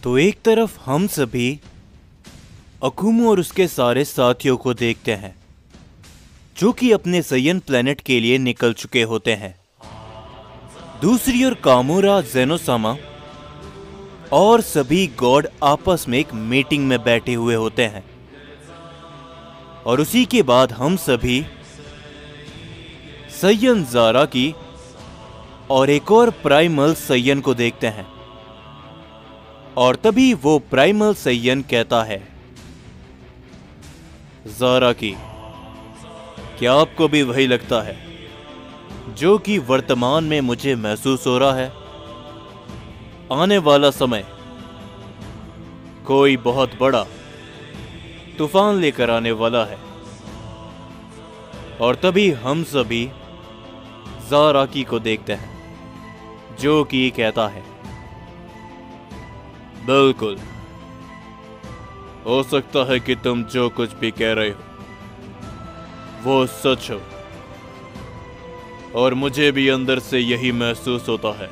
तो एक तरफ हम सभी अकुमू और उसके सारे साथियों को देखते हैं जो कि अपने सयन प्लेनेट के लिए निकल चुके होते हैं। दूसरी ओर कामोरा, ज़ेनोसामा और सभी गॉड आपस में एक मीटिंग में बैठे हुए होते हैं और उसी के बाद हम सभी सयन ज़ाराकी और एक और प्राइमल सयन को देखते हैं। और तभी वो प्राइमल सयन कहता है, ज़ाराकी, क्या आपको भी वही लगता है जो कि वर्तमान में मुझे महसूस हो रहा है? आने वाला समय कोई बहुत बड़ा तूफान लेकर आने वाला है। और तभी हम सभी ज़ाराकी को देखते हैं जो कि कहता है, बिल्कुल, हो सकता है कि तुम जो कुछ भी कह रहे हो वो सच हो और मुझे भी अंदर से यही महसूस होता है,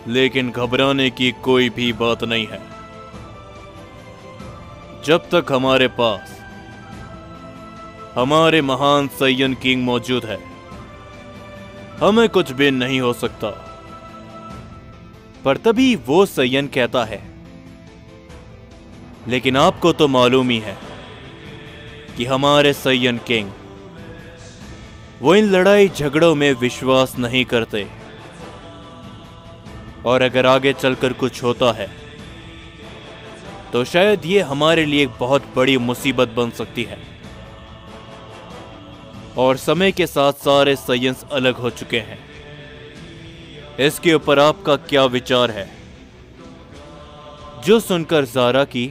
लेकिन घबराने की कोई भी बात नहीं है। जब तक हमारे पास हमारे महान सयन किंग मौजूद है, हमें कुछ भी नहीं हो सकता। पर तभी वो सयन कहता है, लेकिन आपको तो मालूम ही है कि हमारे सयन किंग वो इन लड़ाई झगड़ों में विश्वास नहीं करते और अगर आगे चलकर कुछ होता है तो शायद ये हमारे लिए एक बहुत बड़ी मुसीबत बन सकती है। और समय के साथ सारे सयंस अलग हो चुके हैं। इसके ऊपर आपका क्या विचार है? जो सुनकर ज़ाराकी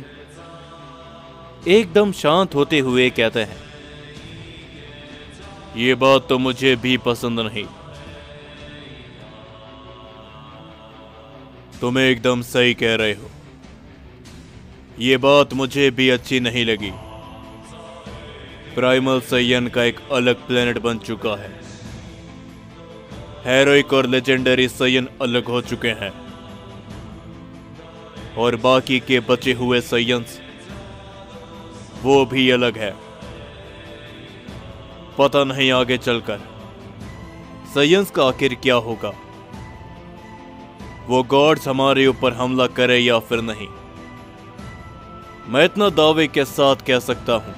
एकदम शांत होते हुए कहते हैं, ये बात तो मुझे भी पसंद नहीं। तुम एकदम सही कह रहे हो, ये बात मुझे भी अच्छी नहीं लगी। प्राइमल सयन का एक अलग प्लेनेट बन चुका है, हेरोइक और लेजेंडरी सयन अलग हो चुके हैं और बाकी के बचे हुए सयंस वो भी अलग है। पता नहीं आगे चलकर सयंस का आखिर क्या होगा, वो गॉड्स हमारे ऊपर हमला करे या फिर नहीं। मैं इतना दावे के साथ कह सकता हूं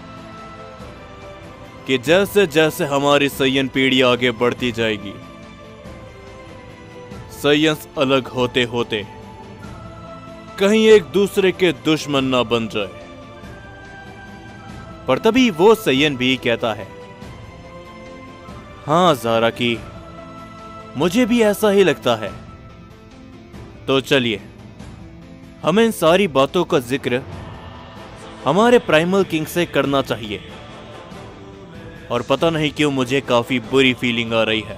कि जैसे जैसे हमारी सयन पीढ़ी आगे बढ़ती जाएगी, सयंस अलग होते होते कहीं एक दूसरे के दुश्मन ना बन जाए। पर तभी वो सयन भी कहता है, हाँ ज़ाराकी, मुझे भी ऐसा ही लगता है। तो चलिए, हमें इन सारी बातों का जिक्र हमारे प्राइमल किंग से करना चाहिए। और पता नहीं क्यों मुझे काफी बुरी फीलिंग आ रही है।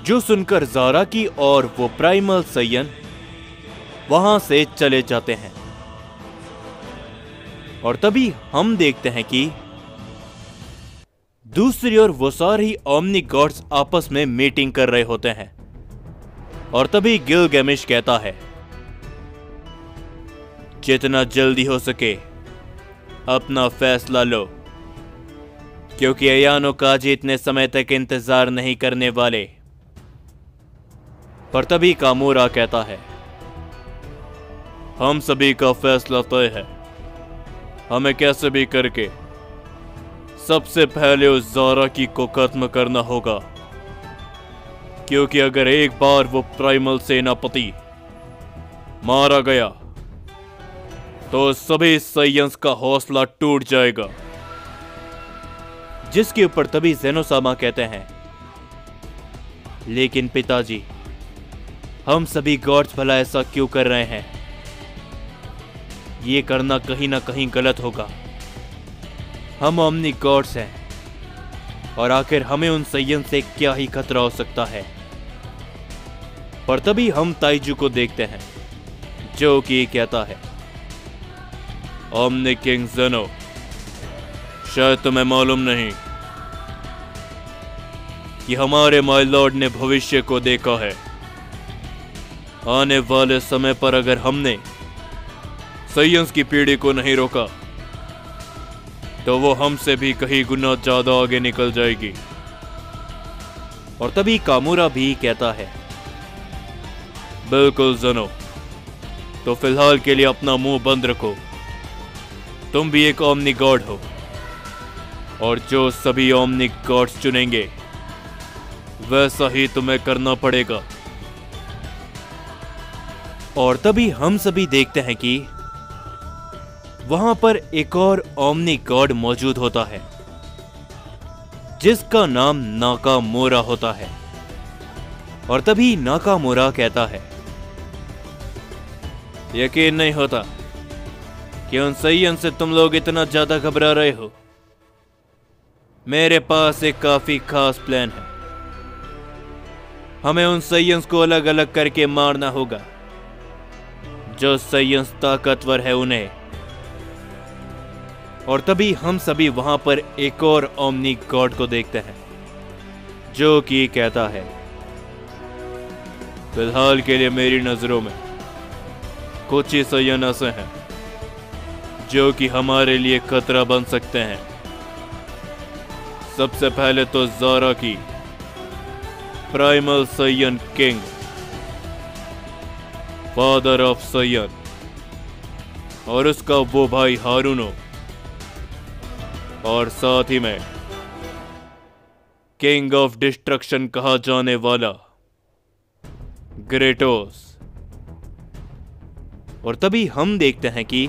जो सुनकर ज़ाराकी और वो प्राइमल सयन वहां से चले जाते हैं। और तभी हम देखते हैं कि दूसरी ओर वो सारी ओमनी गॉड्स आपस में मीटिंग कर रहे होते हैं। और तभी गिलगैमिश कहता है, जितना जल्दी हो सके अपना फैसला लो, क्योंकि अयानो काजी इतने समय तक इंतजार नहीं करने वाले। पर तभी कामोरा कहता है, हम सभी का फैसला तय है। हमें कैसे भी करके सबसे पहले उस ज़ाराकी को खत्म करना होगा, क्योंकि अगर एक बार वो प्राइमल सेनापति मारा गया तो सभी सयंस का हौसला टूट जाएगा। जिसके ऊपर तभी ज़ेनोसामा कहते हैं, लेकिन पिताजी, हम सभी गॉड्स भला ऐसा क्यों कर रहे हैं? ये करना कहीं ना कहीं गलत होगा। हम ओमनी गॉड्स हैं और आखिर हमें उन सयन से क्या ही खतरा हो सकता है। पर तभी हम ताइजू को देखते हैं जो कि कहता है, ओमनी किंग ज़ेनो, शायद तुम्हें मालूम नहीं कि हमारे माय लॉर्ड ने भविष्य को देखा है आने वाले समय पर अगर हमने साइंस की पीढ़ी को नहीं रोका तो वो हमसे भी कहीं गुना ज्यादा आगे निकल जाएगी। और तभी कामोरा भी कहता है, बिल्कुल ज़ेनो, तो फिलहाल के लिए अपना मुंह बंद रखो। तुम भी एक ओमनी गॉड हो और जो सभी ओमनी गॉड्स चुनेंगे वैसा ही तुम्हें करना पड़ेगा। और तभी हम सभी देखते हैं कि वहां पर एक और ओमनी गॉड मौजूद होता है जिसका नाम नाकामोरा होता है। और तभी नाकामोरा कहता है, यकीन नहीं होता कि उन साइयन से तुम लोग इतना ज्यादा घबरा रहे हो। मेरे पास एक काफी खास प्लान है। हमें उन साइयंस को अलग अलग करके मारना होगा। जो साइयंस ताकतवर है उन्हें। और तभी हम सभी वहां पर एक और ओमनी गॉड को देखते हैं जो कि कहता है, फिलहाल के लिए मेरी नजरों में कुछ ही साइयन ऐसे हैं जो कि हमारे लिए खतरा बन सकते हैं। सबसे पहले तो ज़ारा की प्राइमल साइयन किंग, फादर ऑफ साइयन, और उसका वो भाई हारूनो, और साथ ही में किंग ऑफ डिस्ट्रक्शन कहा जाने वाला ग्रेटोस। और तभी हम देखते हैं कि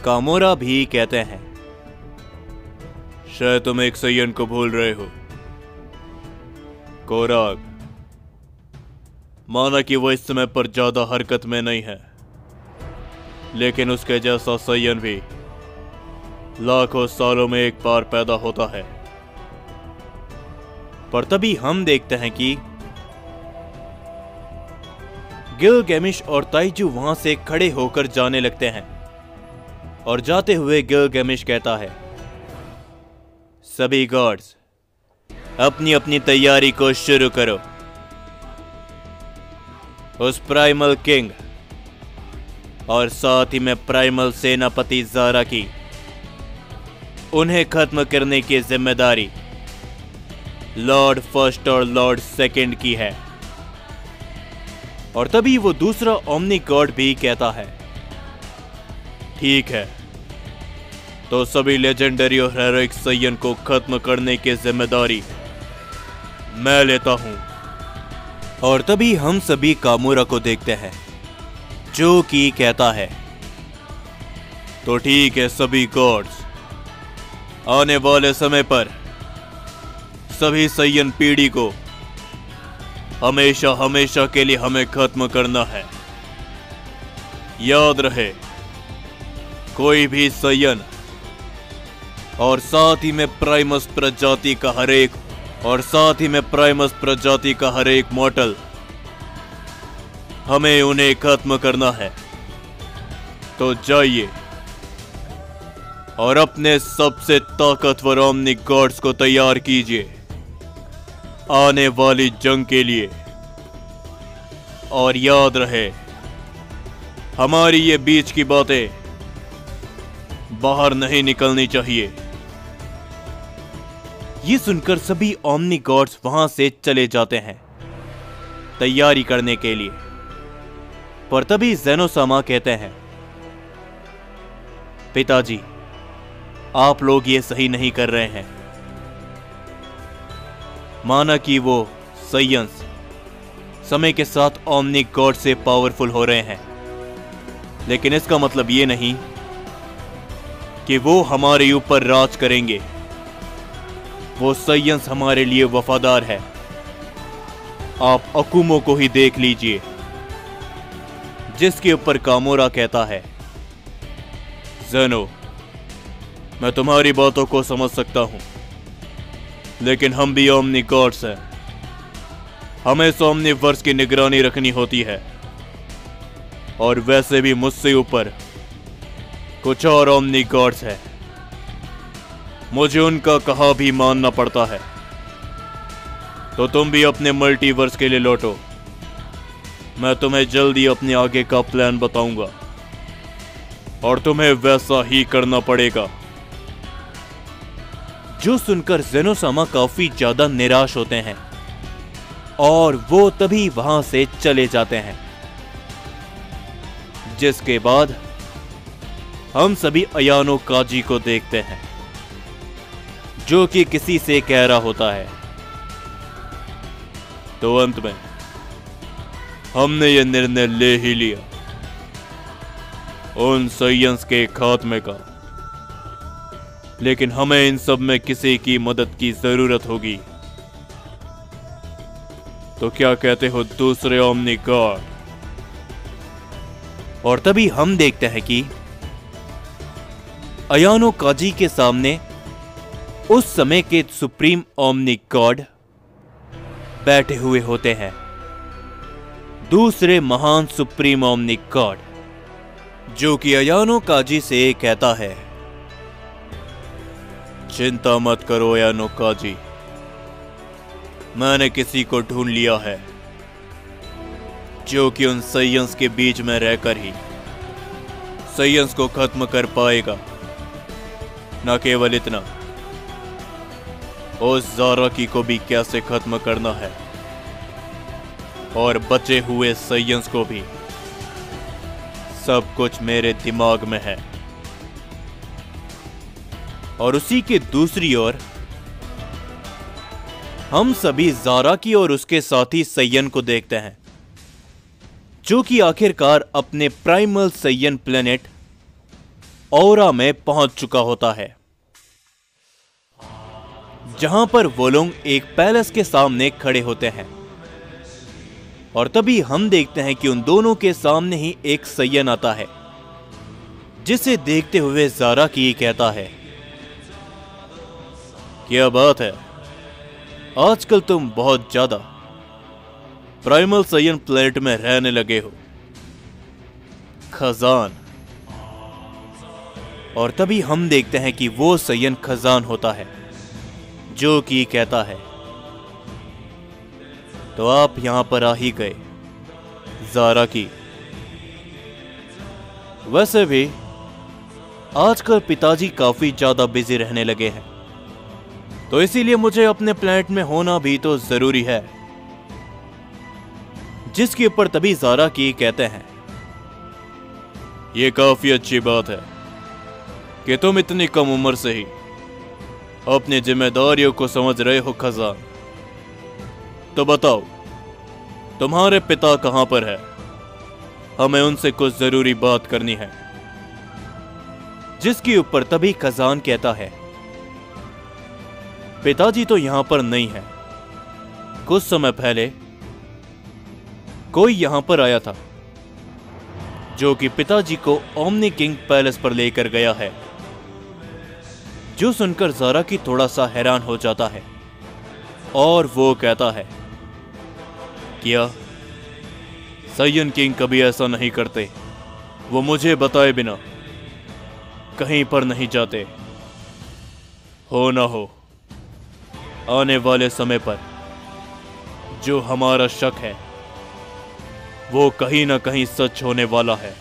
कामोरा भी कहते हैं, शायद तुम एक साइयन को भूल रहे हो, कोराग। माना कि वो इस समय पर ज्यादा हरकत में नहीं है, लेकिन उसके जैसा साइयन भी लाखों सालों में एक बार पैदा होता है। पर तभी हम देखते हैं कि गिलगैमिश और ताइजू वहां से खड़े होकर जाने लगते हैं। और जाते हुए गिलगैमिश कहता है, सभी गॉड्स अपनी अपनी तैयारी को शुरू करो। उस प्राइमल किंग और साथ ही में प्राइमल सेनापति ज़ारा की, उन्हें खत्म करने की जिम्मेदारी लॉर्ड फर्स्ट और लॉर्ड सेकंड की है। और तभी वो दूसरा ओमनी गॉड भी कहता है, ठीक है, तो सभी लेजेंडरी और हेरोइक साइयन को खत्म करने की जिम्मेदारी मैं लेता हूं। और तभी हम सभी कामोरा को देखते हैं जो कि कहता है, तो ठीक है सभी गॉड्स, आने वाले समय पर सभी साइयन पीढ़ी को हमेशा हमेशा के लिए हमें खत्म करना है। याद रहे, कोई भी साइयन और साथ ही में प्राइमस प्रजाति का हर एक मॉर्टल, हमें उन्हें खत्म करना है। तो जाइए और अपने सबसे ताकतवर ओमनी गॉड्स को तैयार कीजिए आने वाली जंग के लिए। और याद रहे, हमारी ये बीच की बातें बाहर नहीं निकलनी चाहिए। ये सुनकर सभी ओमनी गॉड्स वहां से चले जाते हैं तैयारी करने के लिए। पर तभी ज़ेनोसामा कहते हैं, पिताजी, आप लोग ये सही नहीं कर रहे हैं। माना कि वो साइयंस समय के साथ ओमनी गॉड से पावरफुल हो रहे हैं, लेकिन इसका मतलब ये नहीं कि वो हमारे ऊपर राज करेंगे। वो साइयंस हमारे लिए वफादार है। आप अकुमो को ही देख लीजिए, जिसके ऊपर कामोरा कहता है, ज़ेनो, मैं तुम्हारी बातों को समझ सकता हूं, लेकिन हम भी ओमनी गॉड्स हैं। हमें ओमनीवर्स की निगरानी रखनी होती है। और वैसे भी मुझसे ऊपर कुछ और ओमनी गॉड्स हैं, मुझे उनका कहा भी मानना पड़ता है। तो तुम भी अपने मल्टीवर्स के लिए लौटो मैं तुम्हें जल्दी अपने आगे का प्लान बताऊंगा और तुम्हें वैसा ही करना पड़ेगा। जो सुनकर ज़ेनोसामा काफी ज्यादा निराश होते हैं और वो तभी वहां से चले जाते हैं। जिसके बाद हम सभी अयानो काजी को देखते हैं, जो कि किसी से कह रहा होता है, तो अंत में हमने ये निर्णय ले ही लिया उन साइयंस के खात्मे का, लेकिन हमें इन सब में किसी की मदद की जरूरत होगी। तो क्या कहते हो दूसरे ओमनी गॉड? और तभी हम देखते हैं कि अयानो काजी के सामने उस समय के सुप्रीम ओमनी गॉड बैठे हुए होते हैं, दूसरे महान सुप्रीम ओमनी गॉड, जो कि अयानो काजी से कहता है, चिंता मत करो अयानो काजी, मैंने किसी को ढूंढ लिया है जो कि उन साइयंस के बीच में रहकर ही साइयंस को खत्म कर पाएगा। न केवल इतना, उस ज़ाराकी को भी कैसे खत्म करना है और बचे हुए साइयंस को भी, सब कुछ मेरे दिमाग में है। और उसी के दूसरी ओर हम सभी ज़ाराकी और उसके साथी सैयन को देखते हैं, जो कि आखिरकार अपने प्राइमल सैयन प्लेनेट औरा में पहुंच चुका होता है, जहां पर वो लोग एक पैलेस के सामने खड़े होते हैं। और तभी हम देखते हैं कि उन दोनों के सामने ही एक सैयन आता है, जिसे देखते हुए ज़ाराकी कहता है, क्या बात है, आजकल तुम बहुत ज्यादा प्राइमल सैयन प्लेनेट में रहने लगे हो, खजान। और तभी हम देखते हैं कि वो सैयन खजान होता है, जो कि कहता है, तो आप यहां पर आ ही गए ज़ाराकी। वैसे भी आजकल पिताजी काफी ज्यादा बिजी रहने लगे हैं, तो इसीलिए मुझे अपने प्लेनेट में होना भी तो जरूरी है। जिसके ऊपर तभी ज़ाराकी कहते हैं, यह काफी अच्छी बात है कि तुम इतनी कम उम्र से ही अपनी जिम्मेदारियों को समझ रहे हो खजान। तो बताओ, तुम्हारे पिता कहां पर है? हमें उनसे कुछ जरूरी बात करनी है। जिसके ऊपर तभी खजान कहता है, पिताजी तो यहां पर नहीं है। कुछ समय पहले कोई यहां पर आया था, जो कि पिताजी को ओमनी किंग पैलेस पर लेकर गया है। जो सुनकर ज़ाराकी थोड़ा सा हैरान हो जाता है और वो कहता है, क्या सैयन किंग कभी ऐसा नहीं करते? वो मुझे बताए बिना कहीं पर नहीं जाते। हो ना हो आने वाले समय पर जो हमारा शक है वो कहीं ना कहीं सच होने वाला है।